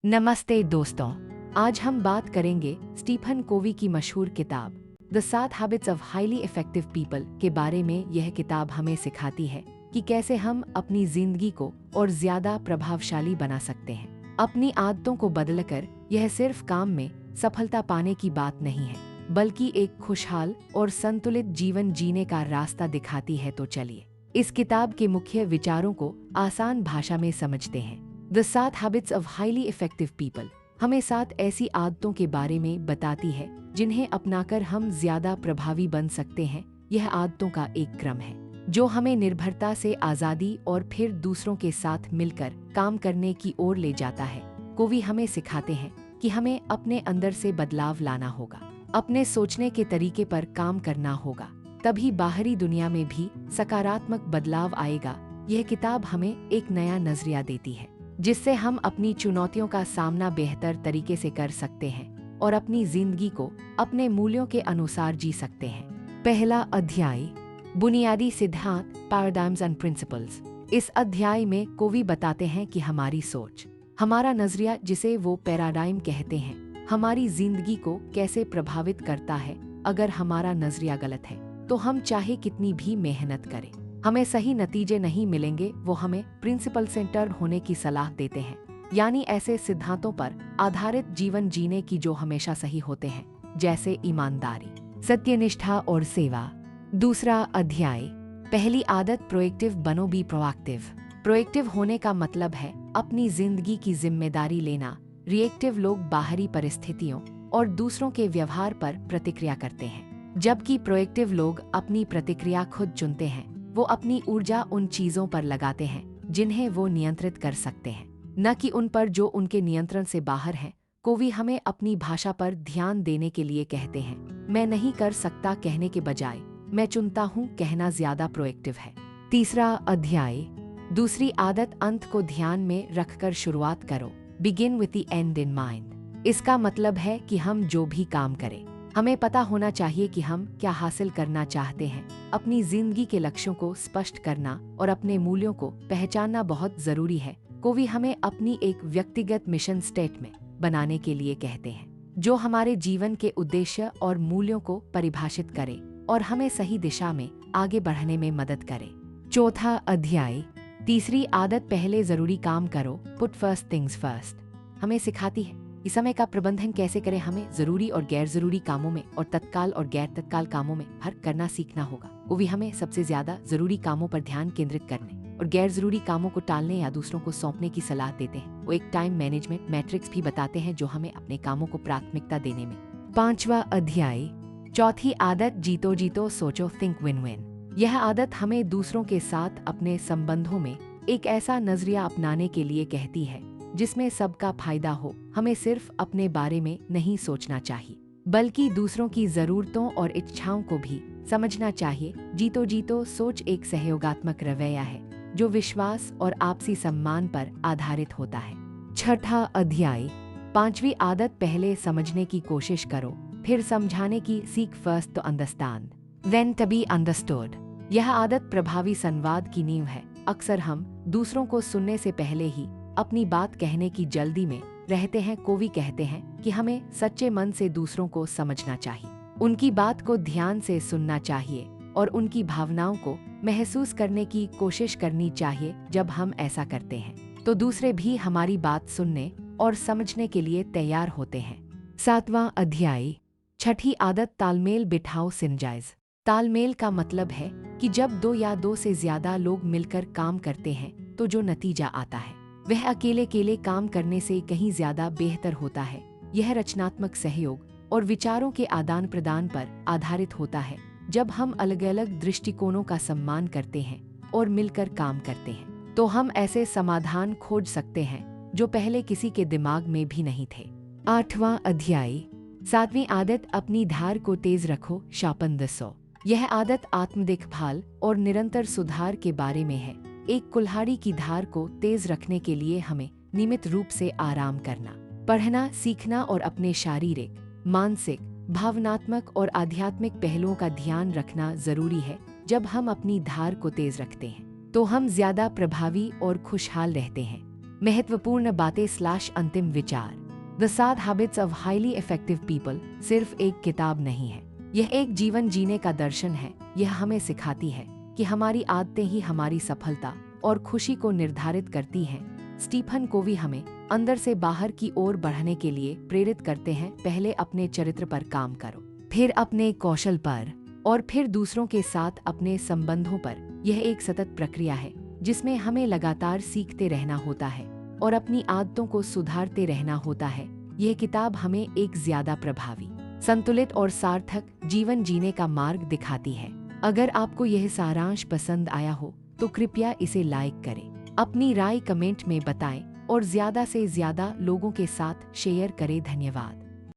नमस्ते दोस्तों, आज हम बात करेंगे स्टीफन कोवी की मशहूर किताब the 7 habits of highly effective people के बारे में। यह किताब हमें सिखाती है कि कैसे हम अपनी जिंदगी को और ज्यादा प्रभावशाली बना सकते हैं। अपनी आदतों को बदलकर यह सिर्फ काम में सफलता पाने की बात नहीं है, बल्कि एक खुशहाल और संतुलित जीवन जीने का रास्ता दिखाती है। तो चलिए इस किताब के मुख्य विचारों को आसान भाषा में समझते हैं। The 7 habits of highly effective people हमें 7 ऐसी आदतों के बारे में बताती है जिन्हें अपनाकर हम ज्यादा प्रभावी बन सकते हैं। यह आदतों का एक क्रम है जो हमें निर्भरता से आजादी और फिर दूसरों के साथ मिलकर काम करने की ओर ले जाता है। कोवी हमें सिखाते हैं कि हमें अपने अंदर से बदलाव लाना होगा, अपने सोचने के तरीके पर काम करना होगा, तभी बाहरी दुनिया में भी सकारात्मक बदलाव आएगा। यह किताब हमें एक नया नजरिया देती है जिससे हम अपनी चुनौतियों का सामना बेहतर तरीके से कर सकते हैं और अपनी जिंदगी को अपने मूल्यों के अनुसार जी सकते हैं। पहला अध्याय, बुनियादी सिद्धांत, पैराडाइम्स एंड प्रिंसिपल्स। इस अध्याय में कोवी बताते हैं कि हमारी सोच, हमारा नजरिया, जिसे वो पैराडाइम कहते हैं, हमारी जिंदगी को कैसे प्रभावित करता है। अगर हमारा नजरिया गलत है तो हम चाहे कितनी भी मेहनत करें, हमें सही नतीजे नहीं मिलेंगे। वो हमें प्रिंसिपल सेंटर्ड होने की सलाह देते हैं, यानी ऐसे सिद्धांतों पर आधारित जीवन जीने की जो हमेशा सही होते हैं, जैसे ईमानदारी, सत्यनिष्ठा और सेवा। दूसरा अध्याय, पहली आदत, प्रोएक्टिव बनो, बी प्रोएक्टिव। प्रोएक्टिव होने का मतलब है अपनी जिंदगी की जिम्मेदारी लेना। रिएक्टिव लोग बाहरी परिस्थितियों और दूसरों के व्यवहार पर प्रतिक्रिया करते हैं, जबकि प्रोएक्टिव लोग अपनी प्रतिक्रिया खुद चुनते हैं। वो अपनी ऊर्जा उन चीजों पर लगाते हैं जिन्हें वो नियंत्रित कर सकते हैं, न कि उन पर जो उनके नियंत्रण से बाहर हैं। कोवी हमें अपनी भाषा पर ध्यान देने के लिए कहते हैं। मैं नहीं कर सकता कहने के बजाय मैं चुनता हूँ कहना ज्यादा प्रोएक्टिव है। तीसरा अध्याय, दूसरी आदत, अंत को ध्यान में रखकर शुरुआत करो, begin with the and in mind. इसका मतलब है कि हम जो भी काम करें, हमें पता होना चाहिए कि हम क्या हासिल करना चाहते हैं। अपनी जिंदगी के लक्ष्यों को स्पष्ट करना और अपने मूल्यों को पहचानना बहुत जरूरी है। कोवी हमें अपनी एक व्यक्तिगत मिशन स्टेटमेंट बनाने के लिए कहते हैं, जो हमारे जीवन के उद्देश्य और मूल्यों को परिभाषित करे और हमें सही दिशा में आगे बढ़ने में मदद करे। चौथा अध्याय, तीसरी आदत, पहले जरूरी काम करो, पुट फर्स्ट थिंग्स फर्स्ट। हमें सिखाती है कि समय का प्रबंधन कैसे करें। हमें जरूरी और गैर जरूरी कामों में और तत्काल और गैर तत्काल कामों में फर्क करना सीखना होगा। कोवी हमें सबसे ज्यादा जरूरी कामों पर ध्यान केंद्रित करने और गैर जरूरी कामों को टालने या दूसरों को सौंपने की सलाह देते हैं। वो एक टाइम मैनेजमेंट मैट्रिक्स भी बताते हैं जो हमें अपने कामों को प्राथमिकता देने में। पांचवा अध्याय, चौथी आदत, जीतो जीतो सोचो, थिंक विन विन। यह आदत हमें दूसरों के साथ अपने संबंधों में एक ऐसा नजरिया अपनाने के लिए कहती है जिसमें सबका फायदा हो। हमें सिर्फ अपने बारे में नहीं सोचना चाहिए, बल्कि दूसरों की जरूरतों और इच्छाओं को भी समझना चाहिए। जीतो जीतो सोच एक सहयोगात्मक रवैया है जो विश्वास और आपसी सम्मान पर आधारित होता है। छठा अध्याय, पांचवी आदत, पहले समझने की कोशिश करो, फिर समझाने की सीख, first to understand then to be understood. यह आदत प्रभावी संवाद की नींव है। अक्सर हम दूसरों को सुनने से पहले ही अपनी बात कहने की जल्दी में रहते हैं। कोवी कहते हैं कि हमें सच्चे मन से दूसरों को समझना चाहिए, उनकी बात को ध्यान से सुनना चाहिए और उनकी भावनाओं को महसूस करने की कोशिश करनी चाहिए। जब हम ऐसा करते हैं तो दूसरे भी हमारी बात सुनने और समझने के लिए तैयार होते हैं। सातवां अध्याय, छठी आदत, तालमेल बिठाओ, सिनर्जाइज। तालमेल का मतलब है कि जब 2 या 2 से ज्यादा लोग मिलकर काम करते हैं तो जो नतीजा आता है वह अकेले काम करने से कहीं ज्यादा बेहतर होता है। यह रचनात्मक सहयोग और विचारों के आदान प्रदान पर आधारित होता है। जब हम अलग अलग दृष्टिकोणों का सम्मान करते हैं और मिलकर काम करते हैं तो हम ऐसे समाधान खोज सकते हैं जो पहले किसी के दिमाग में भी नहीं थे। आठवां अध्याय, सातवीं आदत, अपनी धार को तेज रखो, शार्पन द सॉ। यह आदत आत्म देखभाल और निरंतर सुधार के बारे में है। एक कुल्हाड़ी की धार को तेज रखने के लिए हमें नियमित रूप से आराम करना, पढ़ना, सीखना और अपने शारीरिक, मानसिक, भावनात्मक और आध्यात्मिक पहलुओं का ध्यान रखना जरूरी है। जब हम अपनी धार को तेज रखते हैं तो हम ज्यादा प्रभावी और खुशहाल रहते हैं। महत्वपूर्ण बातें अंतिम विचार। The 7 habits of highly effective people सिर्फ एक किताब नहीं है, यह एक जीवन जीने का दर्शन है। यह हमें सिखाती है कि हमारी आदतें ही हमारी सफलता और खुशी को निर्धारित करती हैं। स्टीफन कोवी हमें अंदर से बाहर की ओर बढ़ने के लिए प्रेरित करते हैं। पहले अपने चरित्र पर काम करो, फिर अपने कौशल पर, और फिर दूसरों के साथ अपने संबंधों पर। यह एक सतत प्रक्रिया है जिसमें हमें लगातार सीखते रहना होता है और अपनी आदतों को सुधारते रहना होता है। यह किताब हमें एक ज्यादा प्रभावी, संतुलित और सार्थक जीवन जीने का मार्ग दिखाती है। अगर आपको यह सारांश पसंद आया हो तो कृपया इसे लाइक करें, अपनी राय कमेंट में बताएं और ज्यादा से ज्यादा लोगों के साथ शेयर करें। धन्यवाद।